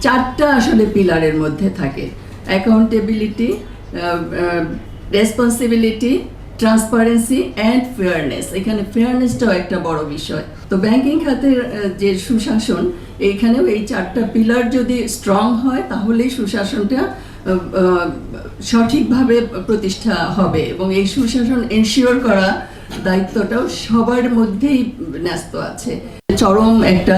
চারটা আসলে পিলারের মধ্যে থাকে: accountability, responsibility, transparency and fairness. এখানে ফেয়ারনেসটাও একটা বড় বিষয়। তো ব্যাংকিং খাতের যে সুশাসন, এইখানেও এই চারটা পিলার যদি স্ট্রং হয় তাহলেই সুশাসনটা সঠিকভাবে প্রতিষ্ঠা হবে, এবং এই সুশাসন এনশিওর করা দায়িত্বটাও সবার মধ্যেই ন্যস্ত আছে। চরম একটা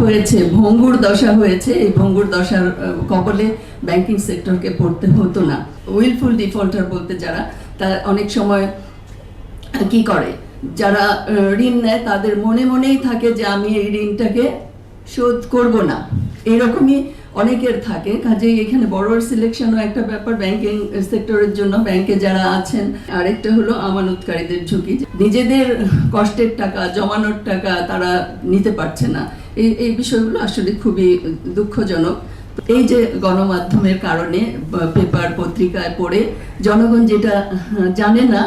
হয়েছে, ভঙ্গুর দশা হয়েছে। এই ভঙ্গুর দশার কবলে ব্যাংকিং সেক্টরকে পড়তে হতো না। উইলফুল ডিফল্টার বলতে যারা, তারা অনেক সময় কি করে, যারা ঋণ নেয় তাদের মনে মনেই থাকে যে আমি এই ঋণটাকে শোধ করব না, এরকমই অনেকের থাকে। কাজেই এখানে বড়োর সিলেকশনও একটা ব্যাপার ব্যাংকিং সেক্টরের জন্য। ব্যাংকে যারা আছেন, আরেকটা হলো আমানতকারীদের ঝুঁকি, নিজেদের কষ্টের টাকা, জমানোর টাকা তারা নিতে পারছে না। এই বিষয়গুলো আসলে খুবই দুঃখজনক। এই যে গণমাধ্যমের কারণে, পেপার পত্রিকায় পড়ে জনগণ যেটা জানে না,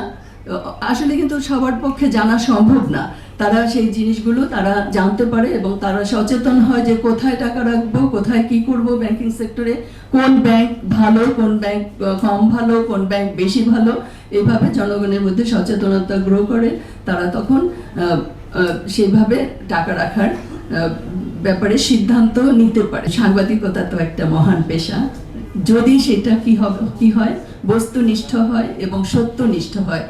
আসলে কিন্তু সবার পক্ষে জানা সম্ভব না, তারা সেই জিনিসগুলো তারা জানতে পারে এবং তারা সচেতন হয় যে কোথায় টাকা রাখবো, কোথায় কি করব ব্যাংকিং সেক্টরে, কোন ব্যাংক ভালো, কোন ব্যাংক কম ভালো, কোন ব্যাংক বেশি ভালো। এইভাবে জনগণের মধ্যে সচেতনতা গ্রো করে, তারা তখন সেইভাবে টাকা রাখার ব্যাপারে সিদ্ধান্ত নিতে পারে। সাংবাদিকতা তো একটা মহান পেশা, যদি সেটা কি হয়, বস্তুনিষ্ঠ হয় এবং সত্যনিষ্ঠ হয়।